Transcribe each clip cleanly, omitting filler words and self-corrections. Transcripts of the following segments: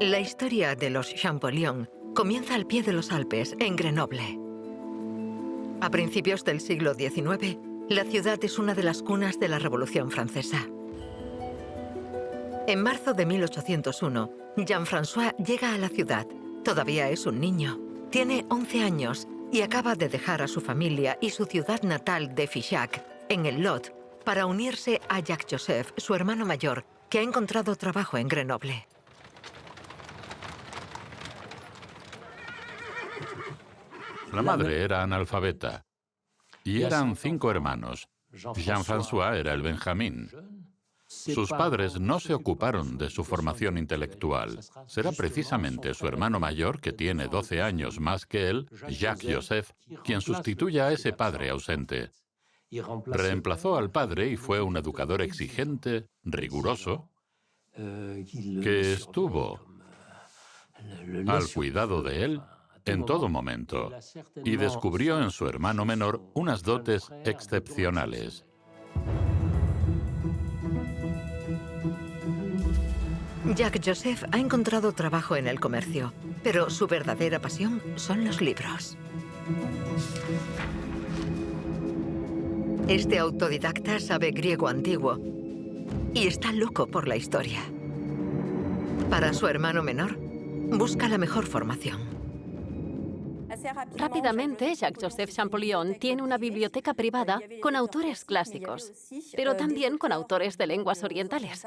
La historia de los Champollion comienza al pie de los Alpes, en Grenoble. A principios del siglo XIX, la ciudad es una de las cunas de la Revolución Francesa. En marzo de 1801, Jean-François llega a la ciudad. Todavía es un niño. Tiene 11 años y acaba de dejar a su familia y su ciudad natal de Figeac, en el Lot, para unirse a Jacques-Joseph, su hermano mayor, que ha encontrado trabajo en Grenoble. La madre era analfabeta y eran 5 hermanos. Jean-François era el Benjamín. Sus padres no se ocuparon de su formación intelectual. Será precisamente su hermano mayor, que tiene 12 años más que él, Jacques-Joseph, quien sustituya a ese padre ausente. Reemplazó al padre y fue un educador exigente, riguroso, que estuvo al cuidado de él en todo momento y descubrió en su hermano menor unas dotes excepcionales. Jacques-Joseph ha encontrado trabajo en el comercio, pero su verdadera pasión son los libros. Este autodidacta sabe griego antiguo y está loco por la historia. Para su hermano menor, busca la mejor formación. Rápidamente, Jacques-Joseph Champollion tiene una biblioteca privada con autores clásicos, pero también con autores de lenguas orientales.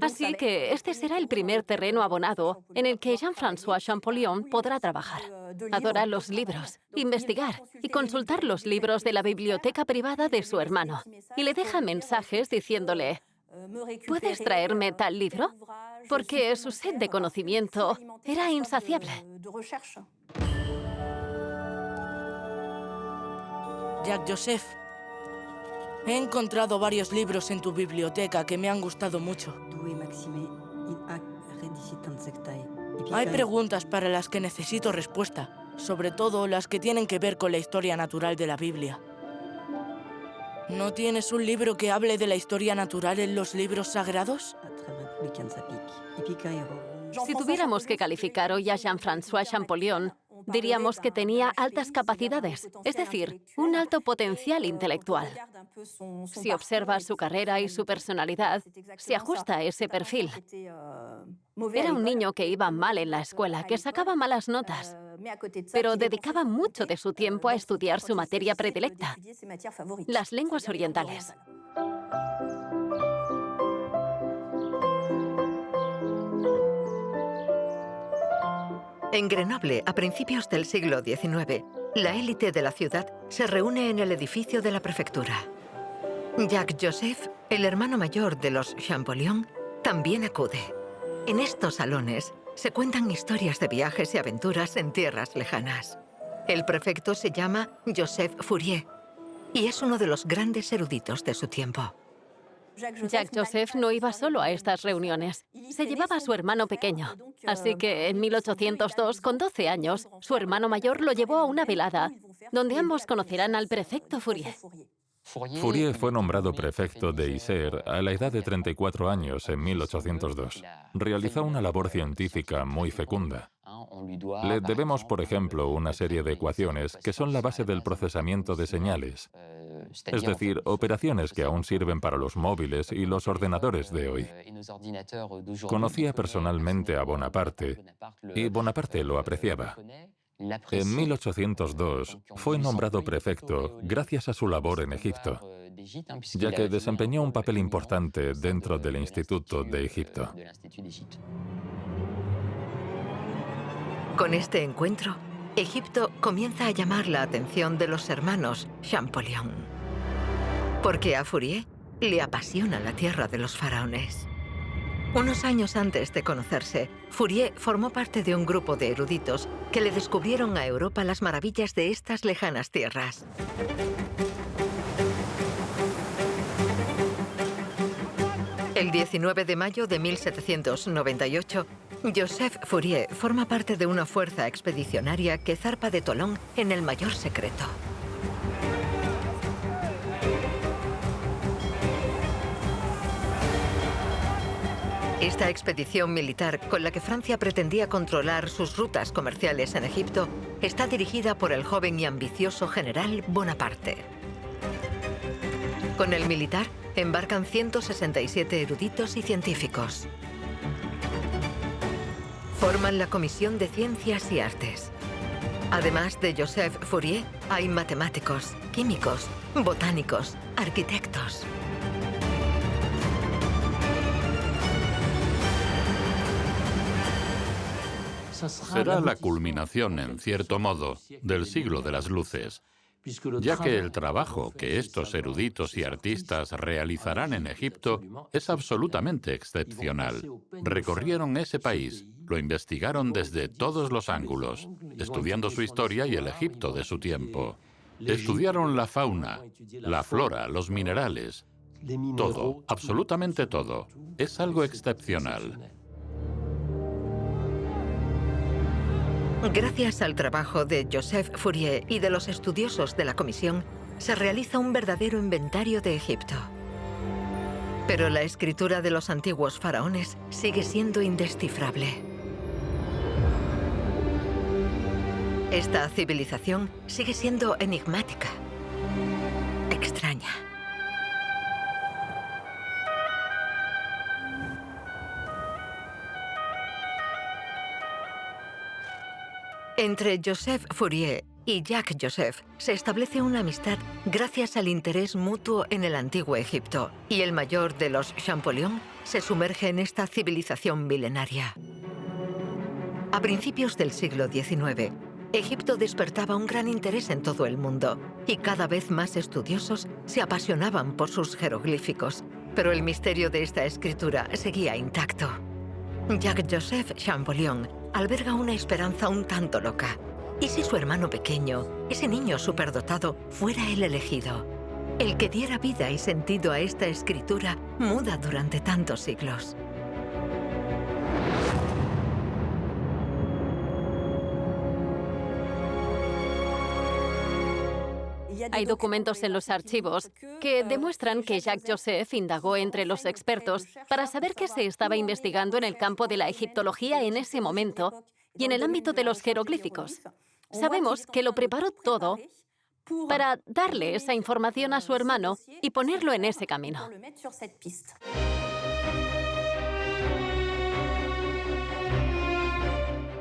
Así que este será el primer terreno abonado en el que Jean-François Champollion podrá trabajar. Adora los libros, investigar y consultar los libros de la biblioteca privada de su hermano. Y le deja mensajes diciéndole: ¿puedes traerme tal libro? Porque su sed de conocimiento era insaciable. Jacques-Joseph, he encontrado varios libros en tu biblioteca que me han gustado mucho. Hay preguntas para las que necesito respuesta, sobre todo las que tienen que ver con la historia natural de la Biblia. ¿No tienes un libro que hable de la historia natural en los libros sagrados? Si tuviéramos que calificar hoy a Jean-François Champollion, diríamos que tenía altas capacidades, es decir, un alto potencial intelectual. Si observa su carrera y su personalidad, se ajusta a ese perfil. Era un niño que iba mal en la escuela, que sacaba malas notas, pero dedicaba mucho de su tiempo a estudiar su materia predilecta, las lenguas orientales. En Grenoble, a principios del siglo XIX, la élite de la ciudad se reúne en el edificio de la prefectura. Jacques-Joseph, el hermano mayor de los Champollion, también acude. En estos salones se cuentan historias de viajes y aventuras en tierras lejanas. El prefecto se llama Joseph Fourier y es uno de los grandes eruditos de su tiempo. Jacques-Joseph no iba solo a estas reuniones. Se llevaba a su hermano pequeño. Así que en 1802, con 12 años, su hermano mayor lo llevó a una velada, donde ambos conocerán al prefecto Fourier. Fourier fue nombrado prefecto de Isère a la edad de 34 años en 1802. Realizó una labor científica muy fecunda. Le debemos, por ejemplo, una serie de ecuaciones que son la base del procesamiento de señales, es decir, operaciones que aún sirven para los móviles y los ordenadores de hoy. Conocía personalmente a Bonaparte y Bonaparte lo apreciaba. En 1802 fue nombrado prefecto gracias a su labor en Egipto, ya que desempeñó un papel importante dentro del Instituto de Egipto. Con este encuentro, Egipto comienza a llamar la atención de los hermanos Champollion, porque a Fourier le apasiona la tierra de los faraones. Unos años antes de conocerse, Fourier formó parte de un grupo de eruditos que le descubrieron a Europa las maravillas de estas lejanas tierras. El 19 de mayo de 1798, Joseph Fourier forma parte de una fuerza expedicionaria que zarpa de Tolón en el mayor secreto. Esta expedición militar, con la que Francia pretendía controlar sus rutas comerciales en Egipto, está dirigida por el joven y ambicioso general Bonaparte. Con el militar embarcan 167 eruditos y científicos. Forman la Comisión de Ciencias y Artes. Además de Joseph Fourier, hay matemáticos, químicos, botánicos, arquitectos. Será la culminación, en cierto modo, del siglo de las luces, ya que el trabajo que estos eruditos y artistas realizarán en Egipto es absolutamente excepcional. Recorrieron ese país, lo investigaron desde todos los ángulos, estudiando su historia y el Egipto de su tiempo. Estudiaron la fauna, la flora, los minerales, todo, absolutamente todo. Es algo excepcional. Gracias al trabajo de Joseph Fourier y de los estudiosos de la comisión, se realiza un verdadero inventario de Egipto. Pero la escritura de los antiguos faraones sigue siendo indescifrable. Esta civilización sigue siendo enigmática, extraña. Entre Joseph Fourier y Jacques Joseph se establece una amistad gracias al interés mutuo en el antiguo Egipto, y el mayor de los Champollion se sumerge en esta civilización milenaria. A principios del siglo XIX, Egipto despertaba un gran interés en todo el mundo, y cada vez más estudiosos se apasionaban por sus jeroglíficos, pero el misterio de esta escritura seguía intacto. Jacques Joseph Champollion alberga una esperanza un tanto loca. ¿Y si su hermano pequeño, ese niño superdotado, fuera el elegido? El que diera vida y sentido a esta escritura muda durante tantos siglos. Hay documentos en los archivos que demuestran que Jacques Joseph indagó entre los expertos para saber qué se estaba investigando en el campo de la egiptología en ese momento y en el ámbito de los jeroglíficos. Sabemos que lo preparó todo para darle esa información a su hermano y ponerlo en ese camino.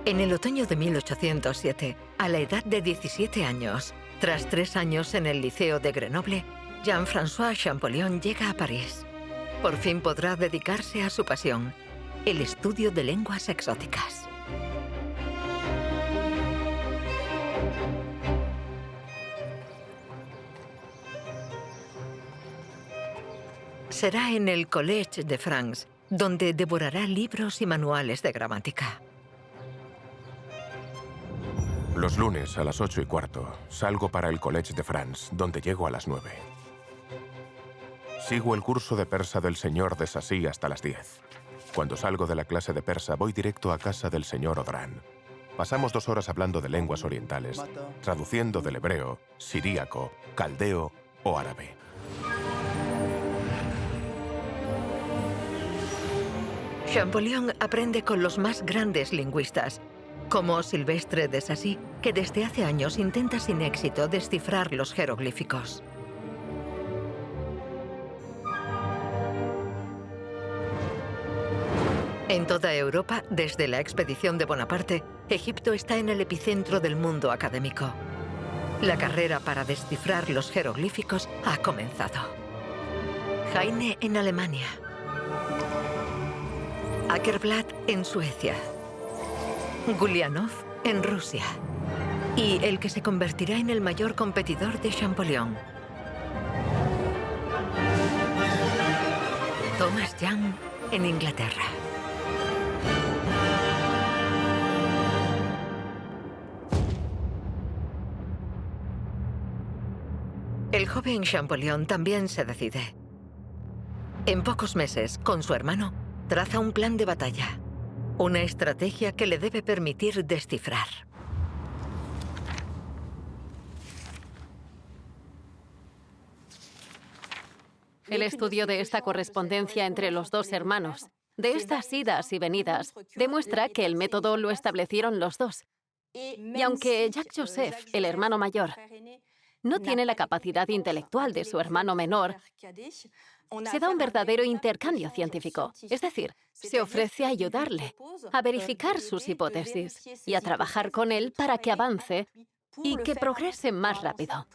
En el otoño de 1807, a la edad de 17 años, tras 3 años en el Liceo de Grenoble, Jean-François Champollion llega a París. Por fin podrá dedicarse a su pasión, el estudio de lenguas exóticas. Será en el Collège de France, donde devorará libros y manuales de gramática. Los lunes a las 8:15 salgo para el Collège de France, donde llego a las 9. Sigo el curso de persa del señor de Sassy hasta las 10. Cuando salgo de la clase de persa voy directo a casa del señor Audran. Pasamos 2 horas hablando de lenguas orientales, traduciendo del hebreo, siríaco, caldeo o árabe. Champollion aprende con los más grandes lingüistas, como Silvestre de Sassy, que desde hace años intenta sin éxito descifrar los jeroglíficos. En toda Europa, desde la expedición de Bonaparte, Egipto está en el epicentro del mundo académico. La carrera para descifrar los jeroglíficos ha comenzado. Heine en Alemania. Åkerblad en Suecia. Gulianov en Rusia. Y el que se convertirá en el mayor competidor de Champollion. Thomas Young en Inglaterra. El joven Champollion también se decide. En pocos meses, con su hermano, traza un plan de batalla. Una estrategia que le debe permitir descifrar. El estudio de esta correspondencia entre los dos hermanos De estas idas y venidas, demuestra que el método lo establecieron los dos. Y aunque Jacques Joseph, el hermano mayor, no tiene la capacidad intelectual de su hermano menor, se da un verdadero intercambio científico. Es decir, se ofrece a ayudarle, a verificar sus hipótesis y a trabajar con él para que avance y que progrese más rápido.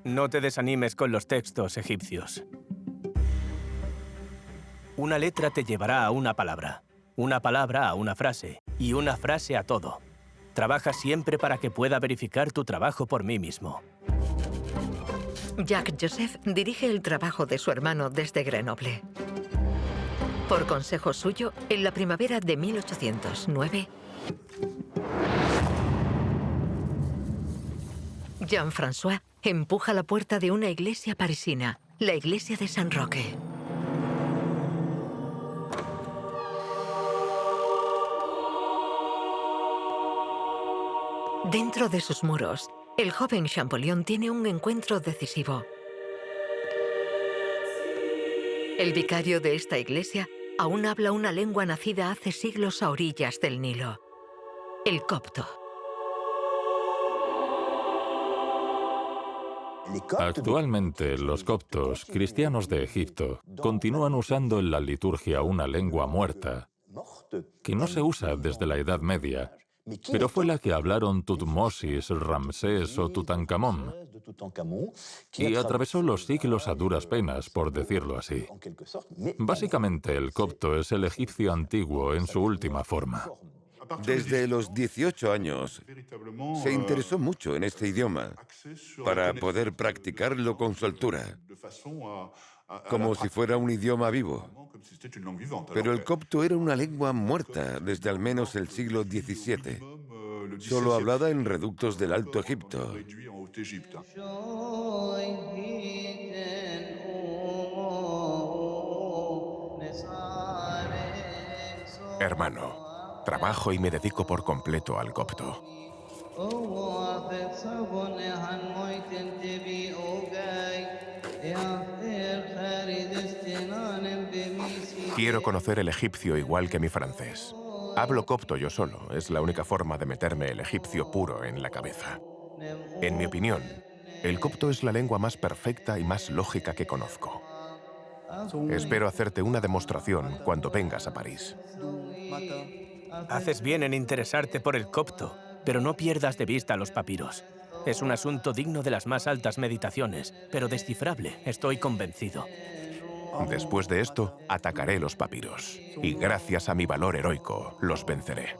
No te desanimes con los textos egipcios. Una letra te llevará a una palabra a una frase y una frase a todo. Trabaja siempre para que pueda verificar tu trabajo por mí mismo. Jacques Joseph dirige el trabajo de su hermano desde Grenoble. Por consejo suyo, en la primavera de 1809, Jean-François empuja la puerta de una iglesia parisina, la iglesia de San Roque. Dentro de sus muros, el joven Champollion tiene un encuentro decisivo. El vicario de esta iglesia aún habla una lengua nacida hace siglos a orillas del Nilo, el copto. Actualmente, los coptos, cristianos de Egipto, continúan usando en la liturgia una lengua muerta, que no se usa desde la Edad Media, pero fue la que hablaron Tutmosis, Ramsés o Tutankamón, y atravesó los siglos a duras penas, por decirlo así. Básicamente, el copto es el egipcio antiguo en su última forma. Desde los 18 años, se interesó mucho en este idioma para poder practicarlo con soltura, como si fuera un idioma vivo. Pero el copto era una lengua muerta desde al menos el siglo XVII, solo hablada en reductos del Alto Egipto. Hermano, trabajo y me dedico por completo al copto. Quiero conocer el egipcio igual que mi francés. Hablo copto yo solo, es la única forma de meterme el egipcio puro en la cabeza. En mi opinión, el copto es la lengua más perfecta y más lógica que conozco. Espero hacerte una demostración cuando vengas a París. Haces bien en interesarte por el copto, pero no pierdas de vista los papiros. Es un asunto digno de las más altas meditaciones, pero descifrable, estoy convencido. Después de esto, atacaré los papiros, y gracias a mi valor heroico, los venceré.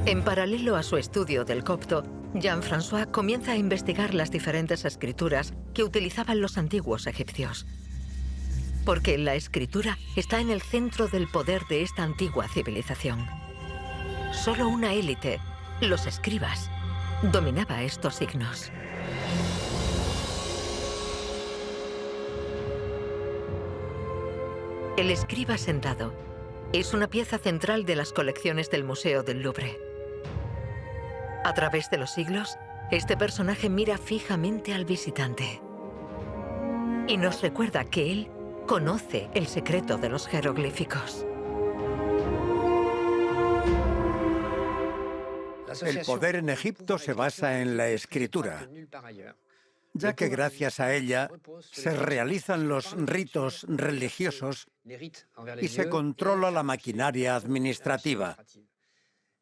En paralelo a su estudio del copto, Jean-François comienza a investigar las diferentes escrituras que utilizaban los antiguos egipcios. Porque la escritura está en el centro del poder de esta antigua civilización. Solo una élite, los escribas, dominaba estos signos. El escriba sentado es una pieza central de las colecciones del Museo del Louvre. A través de los siglos, este personaje mira fijamente al visitante y nos recuerda que él conoce el secreto de los jeroglíficos. El poder en Egipto se basa en la escritura, ya que gracias a ella se realizan los ritos religiosos y se controla la maquinaria administrativa.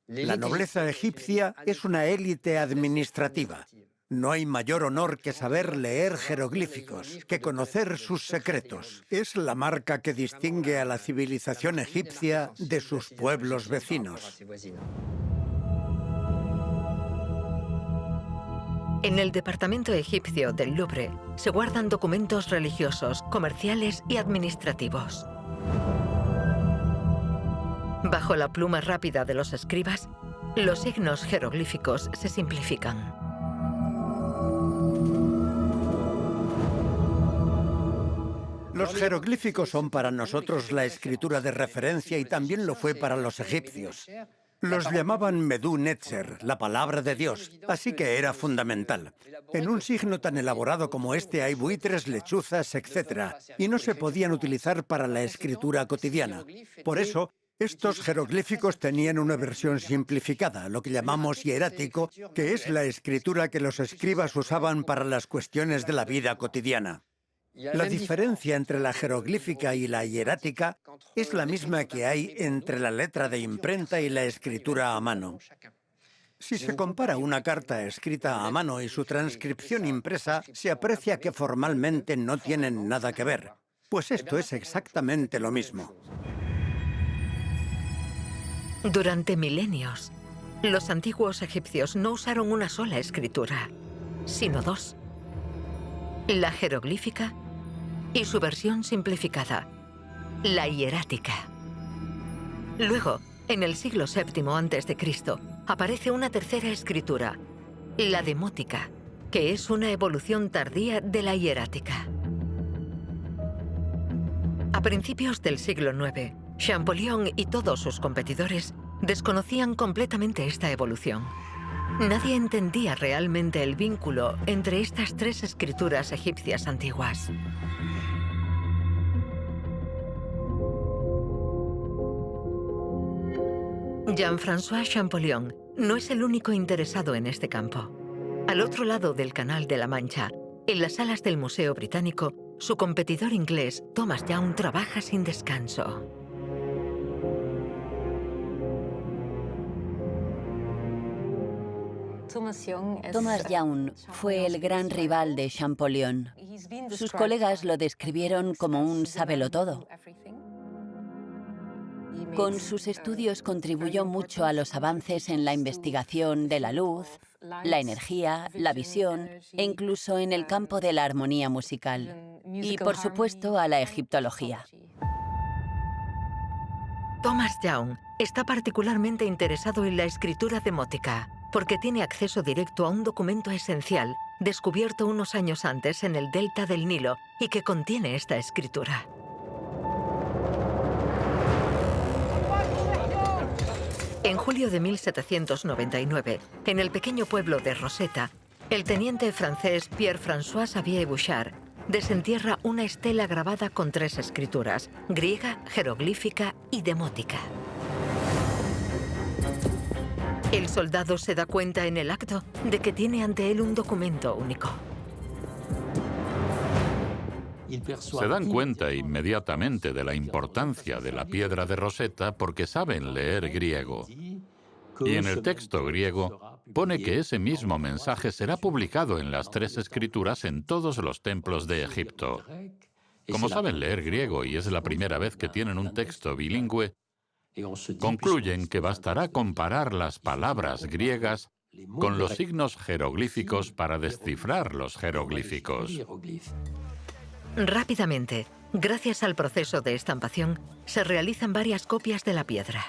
La nobleza egipcia es una élite administrativa. No hay mayor honor que saber leer jeroglíficos, que conocer sus secretos. Es la marca que distingue a la civilización egipcia de sus pueblos vecinos. En el departamento egipcio del Louvre se guardan documentos religiosos, comerciales y administrativos. Bajo la pluma rápida de los escribas, los signos jeroglíficos se simplifican. Los jeroglíficos son para nosotros la escritura de referencia y también lo fue para los egipcios. Los llamaban Medú Netzer, la palabra de Dios, así que era fundamental. En un signo tan elaborado como este hay buitres, lechuzas, etc., y no se podían utilizar para la escritura cotidiana. Por eso, estos jeroglíficos tenían una versión simplificada, lo que llamamos hierático, que es la escritura que los escribas usaban para las cuestiones de la vida cotidiana. La diferencia entre la jeroglífica y la hierática es la misma que hay entre la letra de imprenta y la escritura a mano. Si se compara una carta escrita a mano y su transcripción impresa, se aprecia que formalmente no tienen nada que ver. Pues esto es exactamente lo mismo. Durante milenios, los antiguos egipcios no usaron una sola escritura, sino dos: la jeroglífica y su versión simplificada, la hierática. Luego, en el siglo VII a.C., aparece una tercera escritura, la demótica, que es una evolución tardía de la hierática. A principios del siglo IX, Champollion y todos sus competidores desconocían completamente esta evolución. Nadie entendía realmente el vínculo entre estas tres escrituras egipcias antiguas. Jean-François Champollion no es el único interesado en este campo. Al otro lado del Canal de la Mancha, en las salas del Museo Británico, su competidor inglés, Thomas Young, trabaja sin descanso. Thomas Young fue el gran rival de Champollion. Sus colegas lo describieron como un sabelotodo. Con sus estudios contribuyó mucho a los avances en la investigación de la luz, la energía, la visión e incluso en el campo de la armonía musical. Y, por supuesto, a la egiptología. Thomas Young está particularmente interesado en la escritura demótica, porque tiene acceso directo a un documento esencial descubierto unos años antes en el delta del Nilo y que contiene esta escritura. En julio de 1799, en el pequeño pueblo de Rosetta, el teniente francés Pierre-François Xavier Bouchard desentierra una estela grabada con tres escrituras: griega, jeroglífica y demótica. El soldado se da cuenta en el acto de que tiene ante él un documento único. Se dan cuenta inmediatamente de la importancia de la piedra de Rosetta porque saben leer griego. Y en el texto griego pone que ese mismo mensaje será publicado en las tres escrituras en todos los templos de Egipto. Como saben leer griego y es la primera vez que tienen un texto bilingüe, concluyen que bastará comparar las palabras griegas con los signos jeroglíficos para descifrar los jeroglíficos. Rápidamente, gracias al proceso de estampación, se realizan varias copias de la piedra.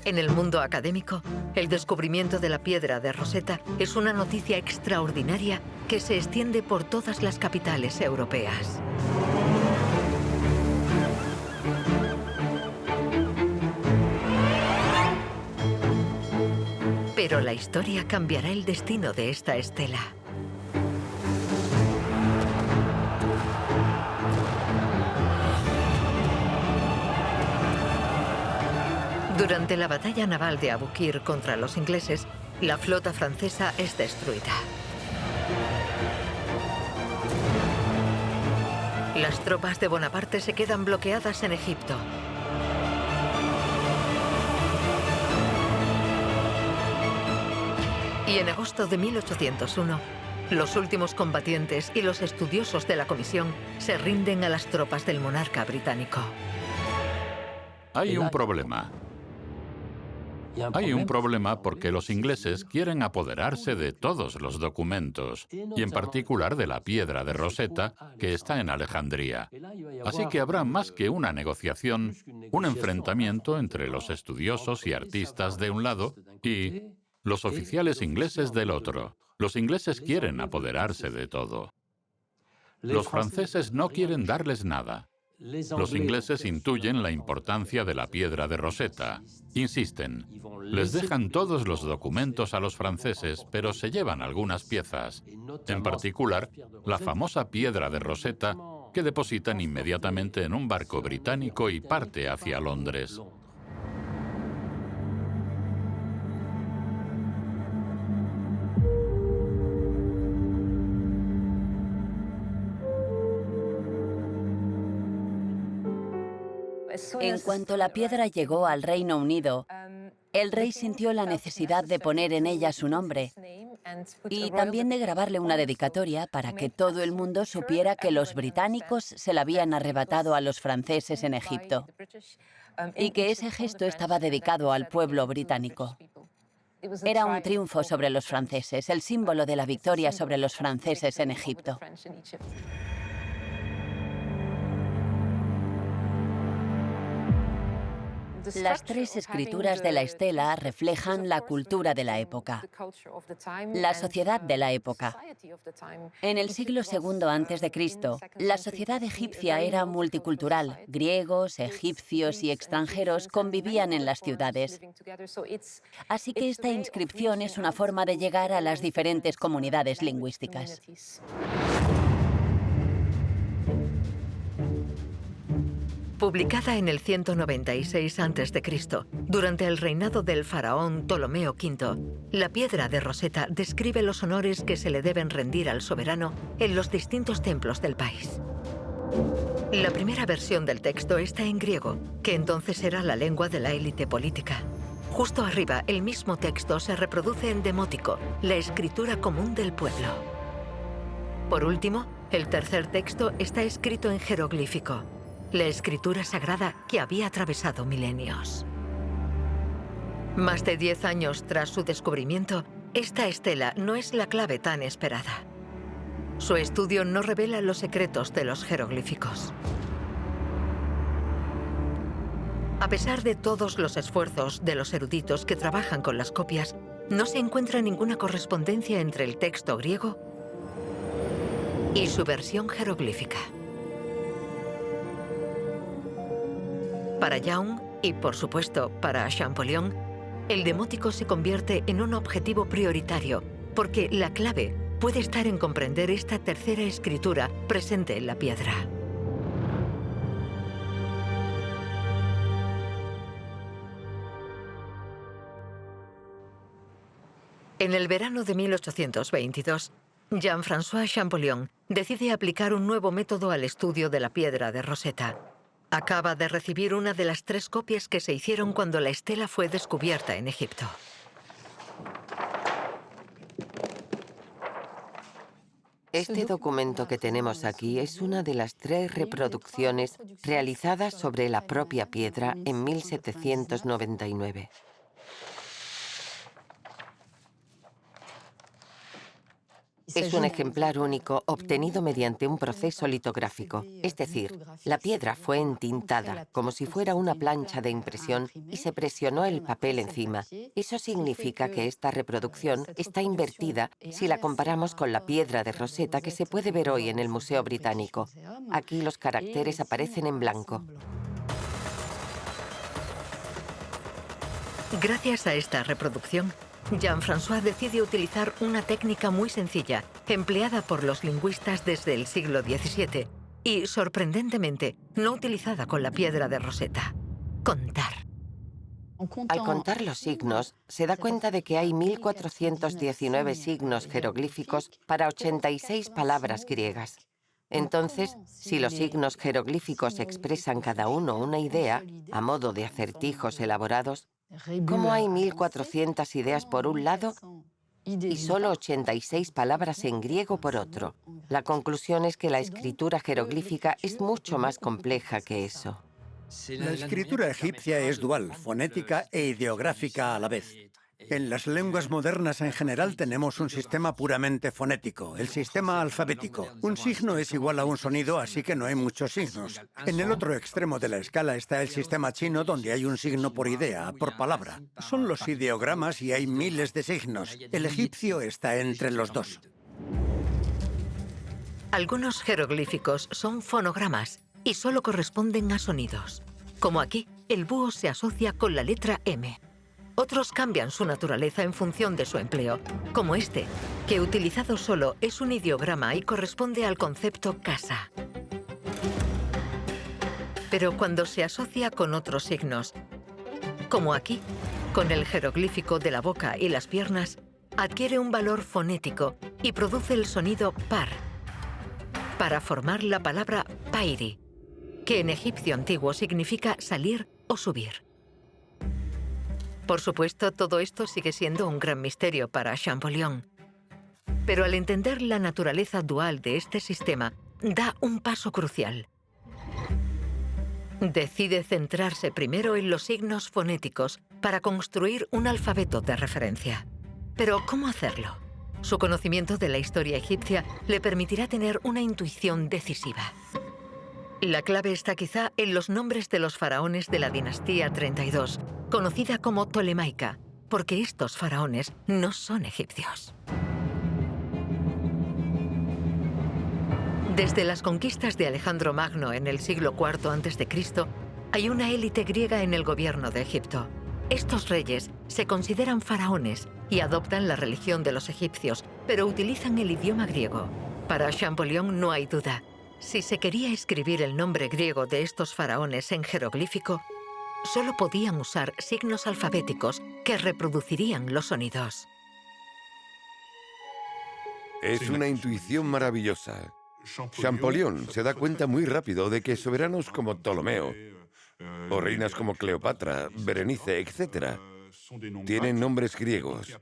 En el mundo académico, el descubrimiento de la piedra de Rosetta es una noticia extraordinaria que se extiende por todas las capitales europeas. Pero la historia cambiará el destino de esta estela. Durante la batalla naval de Abukir contra los ingleses, la flota francesa es destruida. Las tropas de Bonaparte se quedan bloqueadas en Egipto. Y en agosto de 1801, los últimos combatientes y los estudiosos de la comisión se rinden a las tropas del monarca británico. Hay un problema. Hay un problema porque los ingleses quieren apoderarse de todos los documentos, y en particular de la piedra de Rosetta, que está en Alejandría. Así que habrá más que una negociación, un enfrentamiento entre los estudiosos y artistas de un lado y los oficiales ingleses del otro. Los ingleses quieren apoderarse de todo. Los franceses no quieren darles nada. Los ingleses intuyen la importancia de la piedra de Rosetta. Insisten. Les dejan todos los documentos a los franceses, pero se llevan algunas piezas. En particular, la famosa piedra de Rosetta, que depositan inmediatamente en un barco británico y parte hacia Londres. En cuanto la piedra llegó al Reino Unido, el rey sintió la necesidad de poner en ella su nombre y también de grabarle una dedicatoria para que todo el mundo supiera que los británicos se la habían arrebatado a los franceses en Egipto y que ese gesto estaba dedicado al pueblo británico. Era un triunfo sobre los franceses, el símbolo de la victoria sobre los franceses en Egipto. Las tres escrituras de la estela reflejan la cultura de la época, la sociedad de la época. En el siglo II a.C., la sociedad egipcia era multicultural. Griegos, egipcios y extranjeros convivían en las ciudades. Así que esta inscripción es una forma de llegar a las diferentes comunidades lingüísticas. Publicada en el 196 a.C., durante el reinado del faraón Ptolomeo V, la piedra de Rosetta describe los honores que se le deben rendir al soberano en los distintos templos del país. La primera versión del texto está en griego, que entonces era la lengua de la élite política. Justo arriba, el mismo texto se reproduce en demótico, la escritura común del pueblo. Por último, el tercer texto está escrito en jeroglífico, la escritura sagrada que había atravesado milenios. Más de 10 años tras su descubrimiento, esta estela no es la clave tan esperada. Su estudio no revela los secretos de los jeroglíficos. A pesar de todos los esfuerzos de los eruditos que trabajan con las copias, no se encuentra ninguna correspondencia entre el texto griego y su versión jeroglífica. Para Young, y por supuesto para Champollion, el demótico se convierte en un objetivo prioritario, porque la clave puede estar en comprender esta tercera escritura presente en la piedra. En el verano de 1822, Jean-François Champollion decide aplicar un nuevo método al estudio de la piedra de Rosetta. Acaba de recibir una de las 3 copias que se hicieron cuando la estela fue descubierta en Egipto. Este documento que tenemos aquí es una de las 3 reproducciones realizadas sobre la propia piedra en 1799. Es un ejemplar único obtenido mediante un proceso litográfico, es decir, la piedra fue entintada como si fuera una plancha de impresión y se presionó el papel encima. Eso significa que esta reproducción está invertida si la comparamos con la piedra de Rosetta que se puede ver hoy en el Museo Británico. Aquí los caracteres aparecen en blanco. Gracias a esta reproducción, Jean-François decide utilizar una técnica muy sencilla, empleada por los lingüistas desde el siglo XVII y, sorprendentemente, no utilizada con la piedra de Rosetta: contar. Al contar los signos, se da cuenta de que hay 1419 signos jeroglíficos para 86 palabras griegas. Entonces, si los signos jeroglíficos expresan cada uno una idea, a modo de acertijos elaborados, ¿cómo hay 1400 ideas por un lado y solo 86 palabras en griego por otro? La conclusión es que la escritura jeroglífica es mucho más compleja que eso. La escritura egipcia es dual, fonética e ideográfica a la vez. En las lenguas modernas en general tenemos un sistema puramente fonético, el sistema alfabético. Un signo es igual a un sonido, así que no hay muchos signos. En el otro extremo de la escala está el sistema chino, donde hay un signo por idea, por palabra. Son los ideogramas y hay miles de signos. El egipcio está entre los dos. Algunos jeroglíficos son fonogramas, y solo corresponden a sonidos. Como aquí, el búho se asocia con la letra M. Otros cambian su naturaleza en función de su empleo, como este, que utilizado solo es un ideograma y corresponde al concepto casa. Pero cuando se asocia con otros signos, como aquí, con el jeroglífico de la boca y las piernas, adquiere un valor fonético y produce el sonido par, para formar la palabra pairi, que en egipcio antiguo significa salir o subir. Por supuesto, todo esto sigue siendo un gran misterio para Champollion. Pero al entender la naturaleza dual de este sistema, da un paso crucial. Decide centrarse primero en los signos fonéticos para construir un alfabeto de referencia. Pero, ¿cómo hacerlo? Su conocimiento de la historia egipcia le permitirá tener una intuición decisiva. La clave está quizá en los nombres de los faraones de la dinastía 32, conocida como Ptolemaica, porque estos faraones no son egipcios. Desde las conquistas de Alejandro Magno en el siglo IV a.C., hay una élite griega en el gobierno de Egipto. Estos reyes se consideran faraones y adoptan la religión de los egipcios, pero utilizan el idioma griego. Para Champollion no hay duda. Si se quería escribir el nombre griego de estos faraones en jeroglífico, solo podían usar signos alfabéticos que reproducirían los sonidos. Es una intuición maravillosa. Champollion se da cuenta muy rápido de que soberanos como Ptolomeo, o reinas como Cleopatra, Berenice, etc., tienen nombres griegos.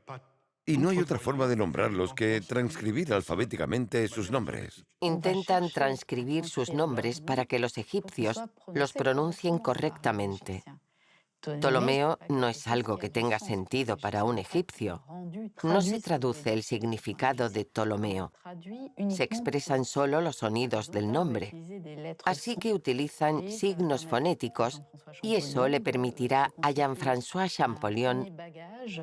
Y no hay otra forma de nombrarlos que transcribir alfabéticamente sus nombres. Intentan transcribir sus nombres para que los egipcios los pronuncien correctamente. Ptolomeo no es algo que tenga sentido para un egipcio. No se traduce el significado de Ptolomeo. Se expresan solo los sonidos del nombre. Así que utilizan signos fonéticos y eso le permitirá a Jean-François Champollion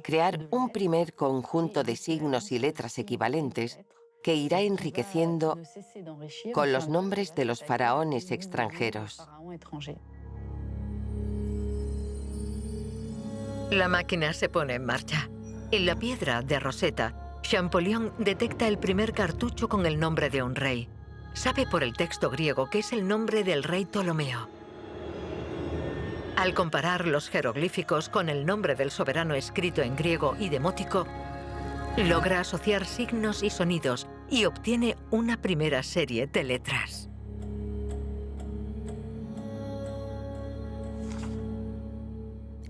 crear un primer conjunto de signos y letras equivalentes que irá enriqueciendo con los nombres de los faraones extranjeros. La máquina se pone en marcha. En la piedra de Rosetta, Champollion detecta el primer cartucho con el nombre de un rey. Sabe por el texto griego que es el nombre del rey Ptolomeo. Al comparar los jeroglíficos con el nombre del soberano escrito en griego y demótico, logra asociar signos y sonidos y obtiene una primera serie de letras.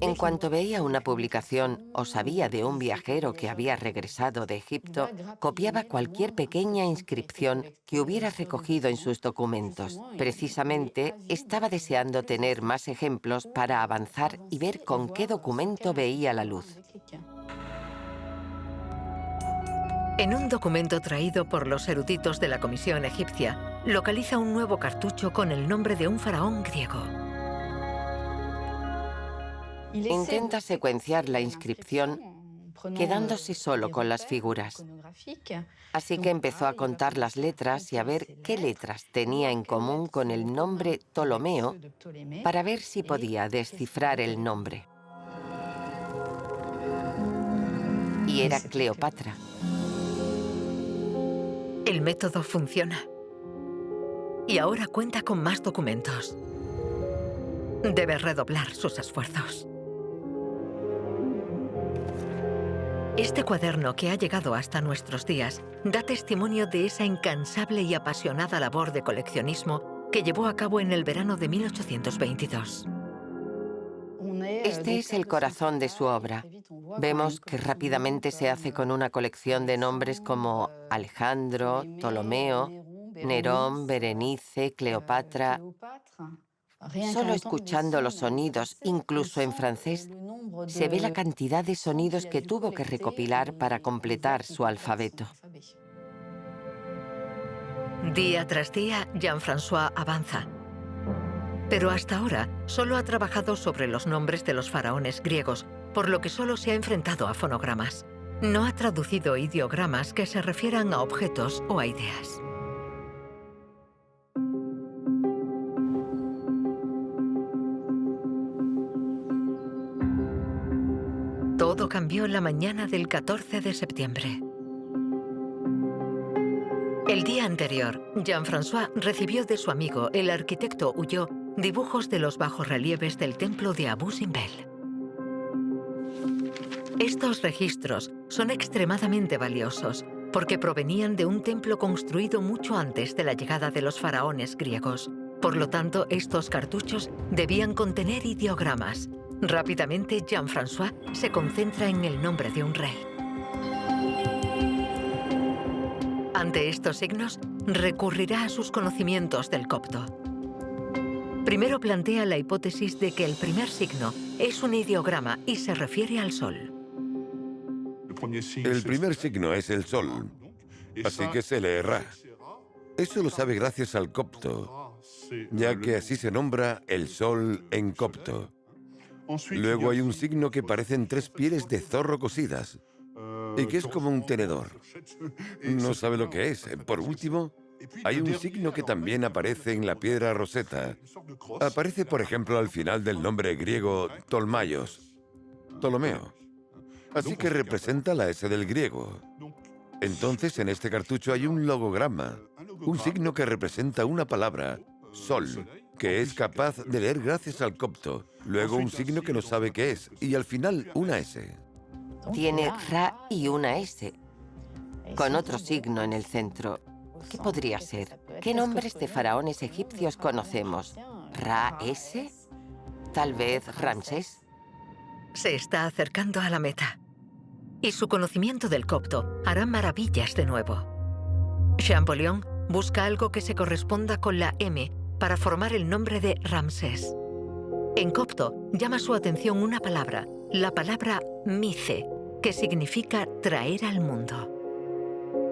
En cuanto veía una publicación o sabía de un viajero que había regresado de Egipto, copiaba cualquier pequeña inscripción que hubiera recogido en sus documentos. Precisamente, estaba deseando tener más ejemplos para avanzar y ver con qué documento veía la luz. En un documento traído por los eruditos de la Comisión egipcia, localiza un nuevo cartucho con el nombre de un faraón griego. Intenta secuenciar la inscripción quedándose solo con las figuras. Así que empezó a contar las letras y a ver qué letras tenía en común con el nombre Ptolomeo para ver si podía descifrar el nombre. Y era Cleopatra. El método funciona. Y ahora cuenta con más documentos. Debe redoblar sus esfuerzos. Este cuaderno que ha llegado hasta nuestros días da testimonio de esa incansable y apasionada labor de coleccionismo que llevó a cabo en el verano de 1822. Este es el corazón de su obra. Vemos que rápidamente se hace con una colección de nombres como Alejandro, Ptolomeo, Nerón, Berenice, Cleopatra. Solo escuchando los sonidos, incluso en francés, se ve la cantidad de sonidos que tuvo que recopilar para completar su alfabeto. Día tras día, Jean-François avanza. Pero hasta ahora solo ha trabajado sobre los nombres de los faraones griegos, por lo que solo se ha enfrentado a fonogramas. No ha traducido ideogramas que se refieran a objetos o a ideas. cambió la mañana del 14 de septiembre. El día anterior, Jean-François recibió de su amigo, el arquitecto Huyot, dibujos de los bajorrelieves del templo de Abu Simbel. Estos registros son extremadamente valiosos porque provenían de un templo construido mucho antes de la llegada de los faraones griegos. Por lo tanto, estos cartuchos debían contener ideogramas. Rápidamente, Jean-François se concentra en el nombre de un rey. Ante estos signos, recurrirá a sus conocimientos del copto. Primero plantea la hipótesis de que el primer signo es un ideograma y se refiere al sol. El primer signo es el sol, así que se lee Ra. Eso lo sabe gracias al copto, ya que así se nombra el sol en copto. Luego hay un signo que parecen 3 pieles de zorro cosidas y que es como un tenedor. No sabe lo que es. Por último, hay un signo que también aparece en la piedra Rosetta. Aparece, por ejemplo, al final del nombre griego Ptolomeo. Así que representa la S del griego. Entonces, en este cartucho hay un logograma, un signo que representa una palabra, sol, que es capaz de leer gracias al copto. Luego un signo que no sabe qué es, y al final una S. Tiene Ra y una S, con otro signo en el centro. ¿Qué podría ser? ¿Qué nombres de faraones egipcios conocemos? ¿Ra-S? ¿Tal vez Ramsés? Se está acercando a la meta. Y su conocimiento del copto hará maravillas de nuevo. Champollion busca algo que se corresponda con la M para formar el nombre de Ramsés. En copto llama su atención una palabra, la palabra mice, que significa traer al mundo.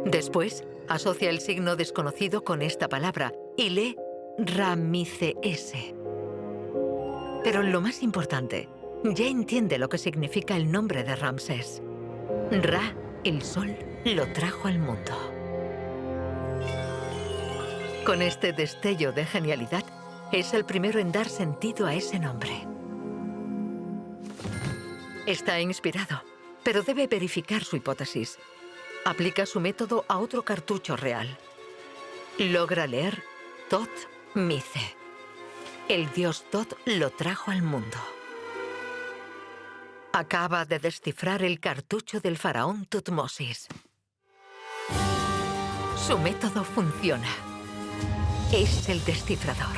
Después, asocia el signo desconocido con esta palabra y lee Ramice-S. Pero lo más importante, ya entiende lo que significa el nombre de Ramsés. Ra, el sol, lo trajo al mundo. Con este destello de genialidad, es el primero en dar sentido a ese nombre. Está inspirado, pero debe verificar su hipótesis. Aplica su método a otro cartucho real. Logra leer Tot-Mice. El dios Tot lo trajo al mundo. Acaba de descifrar el cartucho del faraón Tutmosis. Su método funciona. Es el descifrador.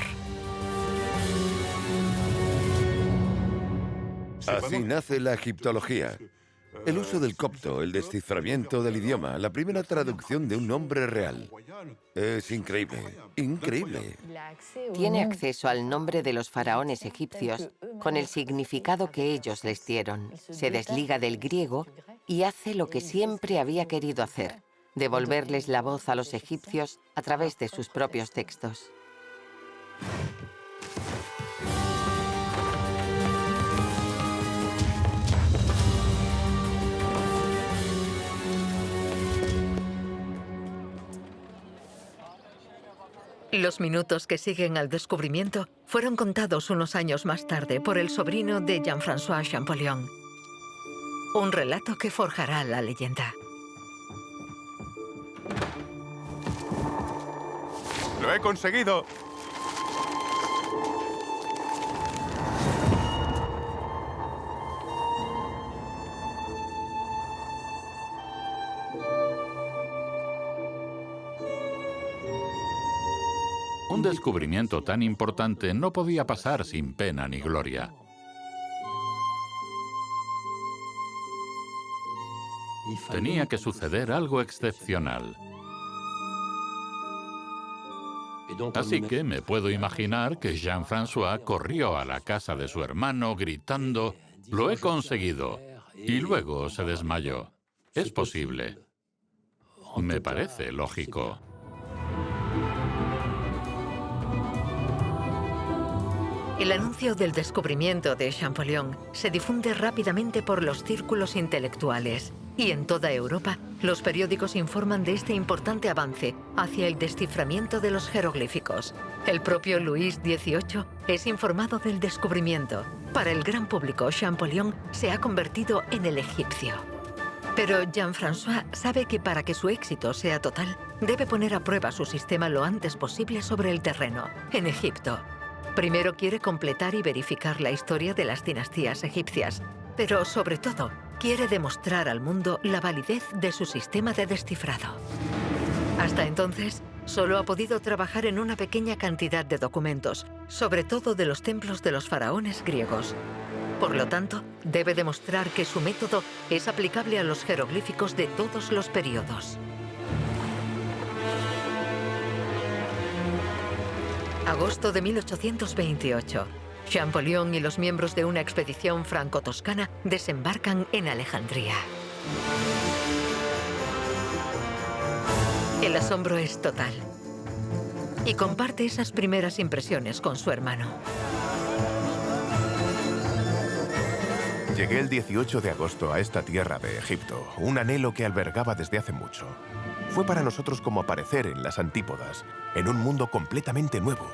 Así nace la egiptología. El uso del copto, el desciframiento del idioma, la primera traducción de un nombre real. Es increíble, increíble. Tiene acceso al nombre de los faraones egipcios con el significado que ellos les dieron. Se desliga del griego y hace lo que siempre había querido hacer: devolverles la voz a los egipcios a través de sus propios textos. Los minutos que siguen al descubrimiento fueron contados unos años más tarde por el sobrino de Jean-François Champollion. Un relato que forjará la leyenda. ¡Lo he conseguido! Un descubrimiento tan importante no podía pasar sin pena ni gloria. Tenía que suceder algo excepcional. Así que me puedo imaginar que Jean-François corrió a la casa de su hermano gritando «¡Lo he conseguido!» y luego se desmayó. Es posible. Me parece lógico. El anuncio del descubrimiento de Champollion se difunde rápidamente por los círculos intelectuales y en toda Europa los periódicos informan de este importante avance hacia el desciframiento de los jeroglíficos. El propio Luis XVIII es informado del descubrimiento Para el gran público, Champollion se ha convertido en el egipcio. Pero Jean-François sabe que para que su éxito sea total, debe poner a prueba su sistema lo antes posible sobre el terreno, en Egipto. Primero quiere completar y verificar la historia de las dinastías egipcias, pero sobre todo, quiere demostrar al mundo la validez de su sistema de descifrado. Hasta entonces, solo ha podido trabajar en una pequeña cantidad de documentos, sobre todo de los templos de los faraones griegos. Por lo tanto, debe demostrar que su método es aplicable a los jeroglíficos de todos los periodos. Agosto de 1828. Champollion y los miembros de una expedición franco-toscana desembarcan en Alejandría. El asombro es total. Y comparte esas primeras impresiones con su hermano. Llegué el 18 de agosto a esta tierra de Egipto, un anhelo que albergaba desde hace mucho. Fue para nosotros como aparecer en las antípodas, en un mundo completamente nuevo.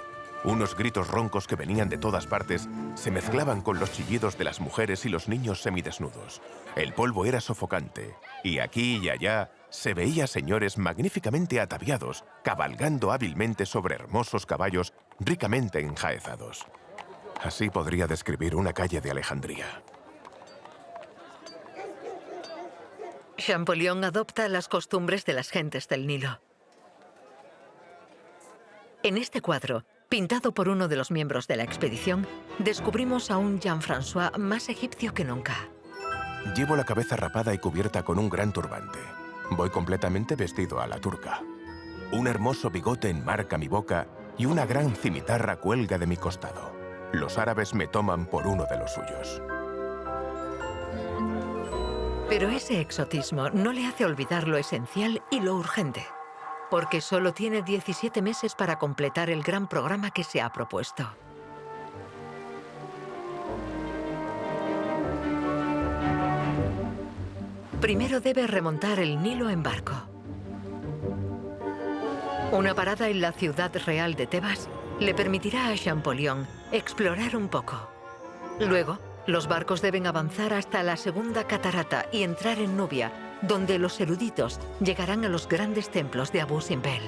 Unos gritos roncos que venían de todas partes se mezclaban con los chillidos de las mujeres y los niños semidesnudos. El polvo era sofocante, y aquí y allá se veía señores magníficamente ataviados, cabalgando hábilmente sobre hermosos caballos ricamente enjaezados. Así podría describir una calle de Alejandría. Champollion adopta las costumbres de las gentes del Nilo. En este cuadro, pintado por uno de los miembros de la expedición, descubrimos a un Jean-François más egipcio que nunca. Llevo la cabeza rapada y cubierta con un gran turbante. Voy completamente vestido a la turca. Un hermoso bigote enmarca mi boca y una gran cimitarra cuelga de mi costado. Los árabes me toman por uno de los suyos. Pero ese exotismo no le hace olvidar lo esencial y lo urgente, porque solo tiene 17 meses para completar el gran programa que se ha propuesto. Primero debe remontar el Nilo en barco. Una parada en la ciudad real de Tebas le permitirá a Champollion explorar un poco. Luego, los barcos deben avanzar hasta la segunda catarata y entrar en Nubia, donde los eruditos llegarán a los grandes templos de Abu Simbel.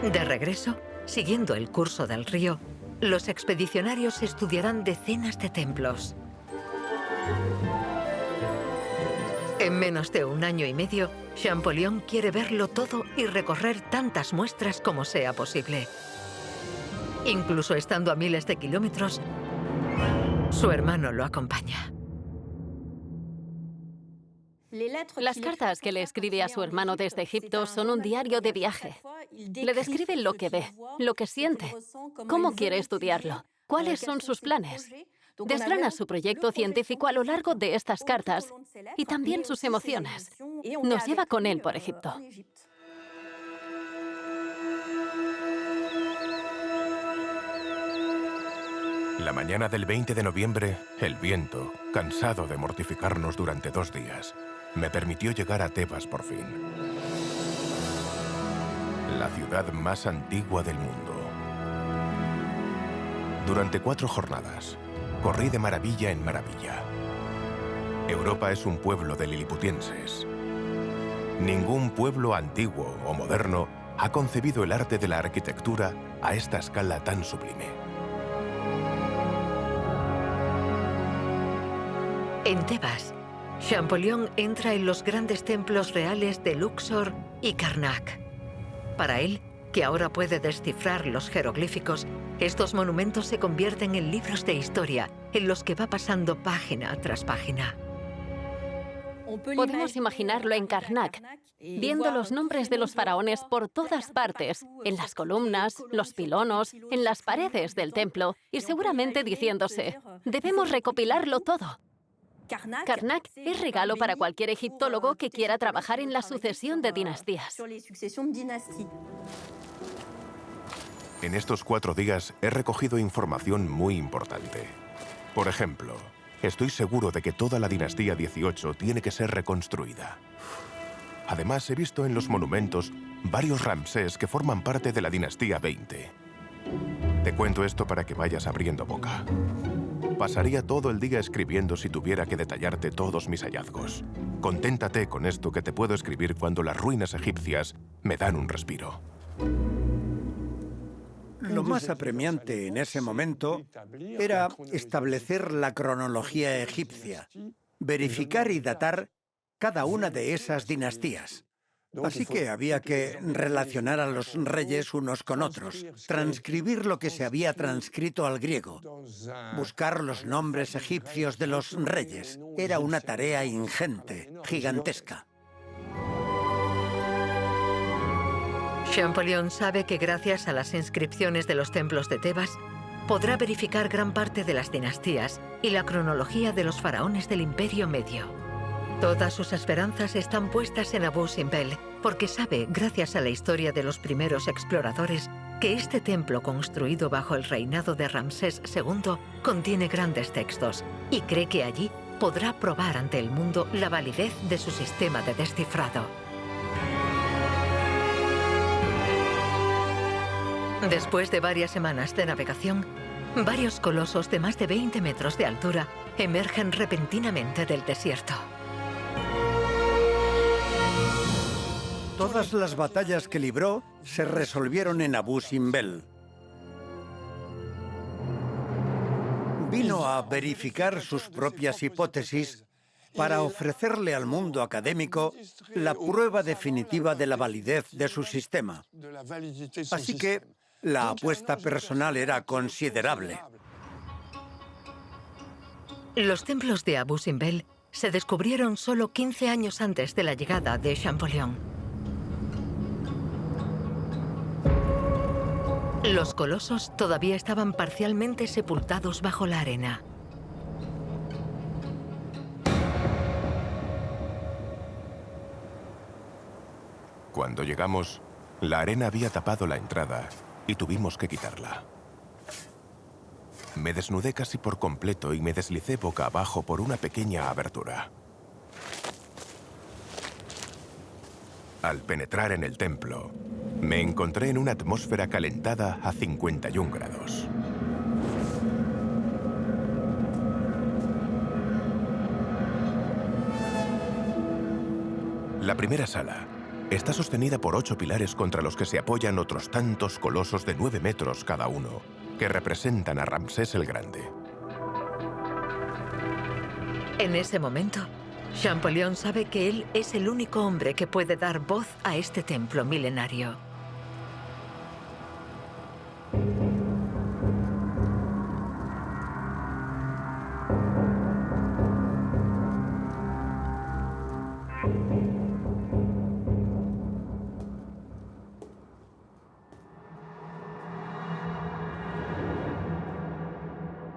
De regreso, siguiendo el curso del río, los expedicionarios estudiarán decenas de templos. En menos de un año y medio, Champollion quiere verlo todo y recorrer tantas muestras como sea posible. Incluso estando a miles de kilómetros, su hermano lo acompaña. Las cartas que le escribe a su hermano desde Egipto son un diario de viaje. Le describe lo que ve, lo que siente, cómo quiere estudiarlo, cuáles son sus planes. Desgrana su proyecto científico a lo largo de estas cartas y también sus emociones. Nos lleva con él por Egipto. La mañana del 20 de noviembre, el viento, cansado de mortificarnos durante 2 días, me permitió llegar a Tebas por fin. La ciudad más antigua del mundo. Durante 4 jornadas, corrí de maravilla en maravilla. Europa es un pueblo de liliputienses. Ningún pueblo antiguo o moderno ha concebido el arte de la arquitectura a esta escala tan sublime. En Tebas, Champollion entra en los grandes templos reales de Luxor y Karnak. Para él, que ahora puede descifrar los jeroglíficos, estos monumentos se convierten en libros de historia en los que va pasando página tras página. Podemos imaginarlo en Karnak, viendo los nombres de los faraones por todas partes, en las columnas, los pilonos, en las paredes del templo, y seguramente diciéndose, debemos recopilarlo todo. Karnak es regalo para cualquier egiptólogo que quiera trabajar en la sucesión de dinastías. En estos 4 días he recogido información muy importante. Por ejemplo, estoy seguro de que toda la dinastía 18 tiene que ser reconstruida. Además, he visto en los monumentos varios Ramsés que forman parte de la dinastía 20. Te cuento esto para que vayas abriendo boca. Pasaría todo el día escribiendo si tuviera que detallarte todos mis hallazgos. Conténtate con esto que te puedo escribir cuando las ruinas egipcias me dan un respiro. Lo más apremiante en ese momento era establecer la cronología egipcia, verificar y datar cada una de esas dinastías. Así que había que relacionar a los reyes unos con otros, transcribir lo que se había transcrito al griego, buscar los nombres egipcios de los reyes. Era una tarea ingente, gigantesca. Champollion sabe que gracias a las inscripciones de los templos de Tebas, podrá verificar gran parte de las dinastías y la cronología de los faraones del Imperio Medio. Todas sus esperanzas están puestas en Abu Simbel, porque sabe, gracias a la historia de los primeros exploradores, que este templo construido bajo el reinado de Ramsés II contiene grandes textos y cree que allí podrá probar ante el mundo la validez de su sistema de descifrado. Después de varias semanas de navegación, varios colosos de más de 20 metros de altura emergen repentinamente del desierto. Todas las batallas que libró se resolvieron en Abu Simbel. Vino a verificar sus propias hipótesis para ofrecerle al mundo académico la prueba definitiva de la validez de su sistema. Así que la apuesta personal era considerable. Los templos de Abu Simbel se descubrieron solo 15 años antes de la llegada de Champollion. Los colosos todavía estaban parcialmente sepultados bajo la arena. Cuando llegamos, la arena había tapado la entrada y tuvimos que quitarla. Me desnudé casi por completo y me deslicé boca abajo por una pequeña abertura. Al penetrar en el templo, me encontré en una atmósfera calentada a 51 grados. La primera sala está sostenida por 8 pilares contra los que se apoyan otros tantos colosos de 9 metros cada uno, que representan a Ramsés el Grande. En ese momento, Champollion sabe que él es el único hombre que puede dar voz a este templo milenario.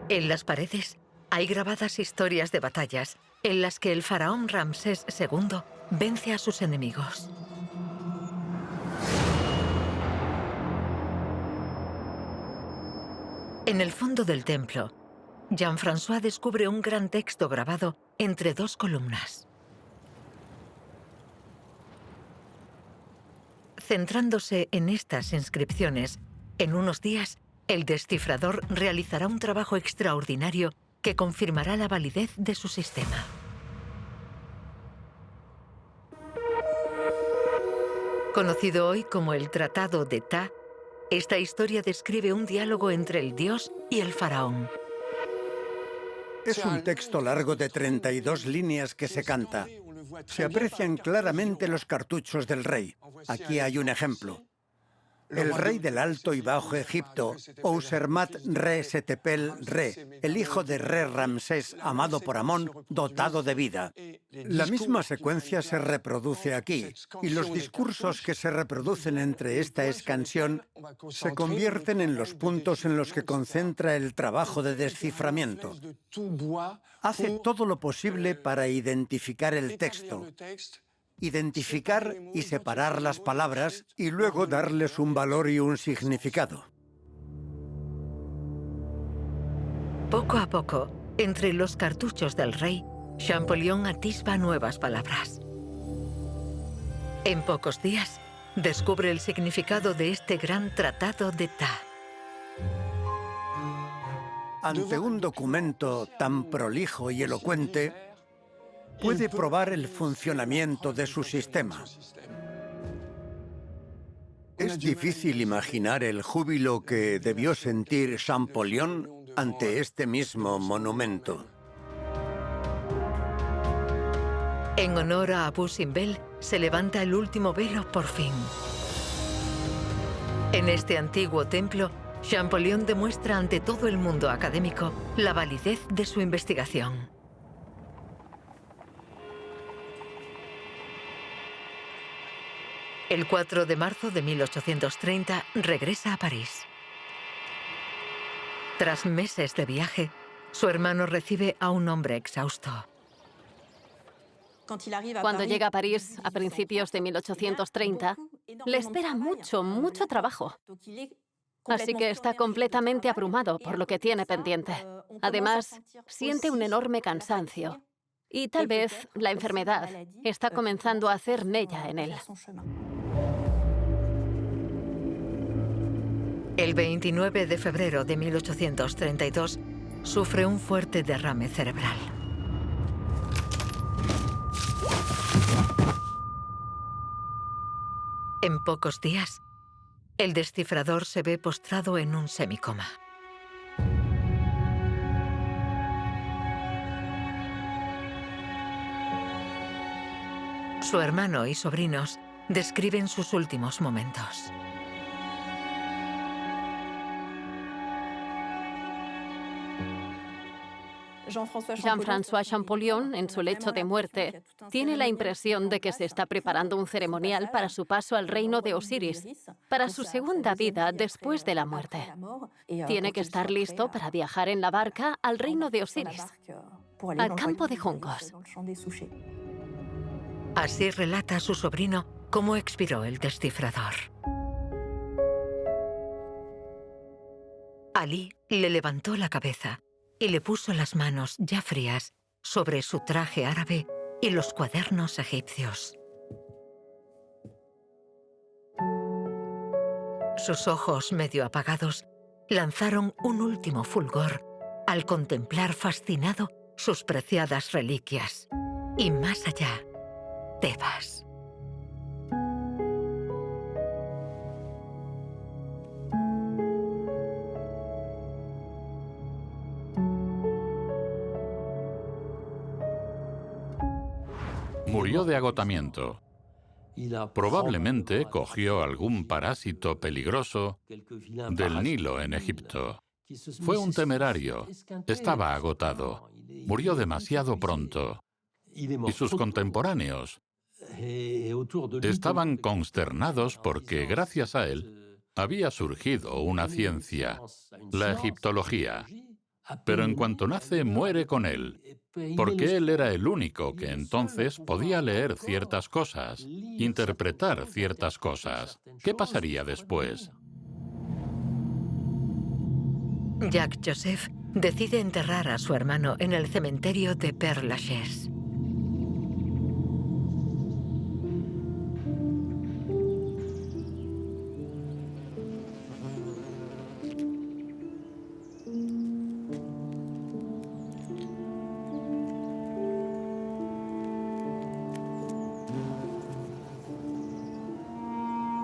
En las paredes hay grabadas historias de batallas en las que el faraón Ramsés II vence a sus enemigos. En el fondo del templo, Jean-François descubre un gran texto grabado entre 2 columnas. Centrándose en estas inscripciones, en unos días, el descifrador realizará un trabajo extraordinario que confirmará la validez de su sistema. Conocido hoy como el Tratado de Ptah, esta historia describe un diálogo entre el dios y el faraón. Es un texto largo de 32 líneas que se canta. Se aprecian claramente los cartuchos del rey. Aquí hay un ejemplo. El rey del Alto y Bajo Egipto, Ousermat Re Setepel Re, el hijo de Re Ramsés, amado por Amón, dotado de vida. La misma secuencia se reproduce aquí, y los discursos que se reproducen entre esta escansión se convierten en los puntos en los que concentra el trabajo de desciframiento. Hace todo lo posible para identificar el texto, identificar y separar las palabras y luego darles un valor y un significado. Poco a poco, entre los cartuchos del rey, Champollion atisba nuevas palabras. En pocos días, descubre el significado de este gran tratado de Ptah. ante un documento tan prolijo y elocuente, puede probar el funcionamiento de su sistema. Es difícil imaginar el júbilo que debió sentir Champollion ante este mismo monumento. En honor a Abu Simbel, se levanta el último velo por fin. En este antiguo templo, Champollion demuestra ante todo el mundo académico la validez de su investigación. El 4 de marzo de 1830 regresa a París. Tras meses de viaje, su hermano recibe a un hombre exhausto. Cuando llega a París a principios de 1830, le espera mucho trabajo. Así que está completamente abrumado por lo que tiene pendiente. Además, siente un enorme cansancio. Y tal vez la enfermedad está comenzando a hacer mella en él. El 29 de febrero de 1832, sufre un fuerte derrame cerebral. En pocos días, el descifrador se ve postrado en un semicoma. Su hermano y sobrinos describen sus últimos momentos. Jean-François Champollion, en su lecho de muerte, tiene la impresión de que se está preparando un ceremonial para su paso al reino de Osiris, para su segunda vida después de la muerte. Tiene que estar listo para viajar en la barca al reino de Osiris, al campo de juncos. Así relata a su sobrino cómo expiró el descifrador. Ali le levantó la cabeza y le puso las manos ya frías sobre su traje árabe y los cuadernos egipcios. Sus ojos medio apagados lanzaron un último fulgor al contemplar fascinado sus preciadas reliquias. Y más allá, Tebas. Murió de agotamiento. Probablemente cogió algún parásito peligroso del Nilo en Egipto. Fue un temerario. Estaba agotado. Murió demasiado pronto. Y sus contemporáneos estaban consternados porque, gracias a él, había surgido una ciencia, la egiptología. Pero en cuanto nace, muere con él, porque él era el único que entonces podía leer ciertas cosas, interpretar ciertas cosas. ¿Qué pasaría después? Jacques Joseph decide enterrar a su hermano en el cementerio de Père-Lachaise.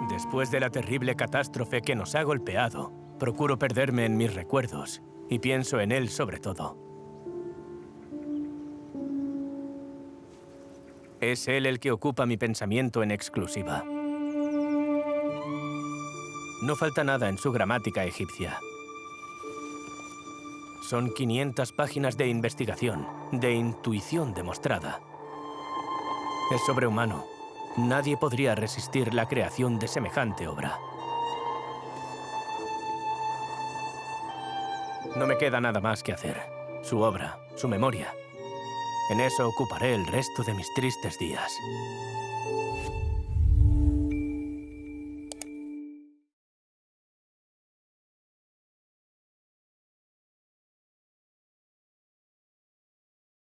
Después de la terrible catástrofe que nos ha golpeado, procuro perderme en mis recuerdos y pienso en él sobre todo. Es él el que ocupa mi pensamiento en exclusiva. No falta nada en su gramática egipcia. Son 500 páginas de investigación, de intuición demostrada. Es sobrehumano. Nadie podría resistir la creación de semejante obra. No me queda nada más que hacer. Su obra, su memoria. En eso ocuparé el resto de mis tristes días.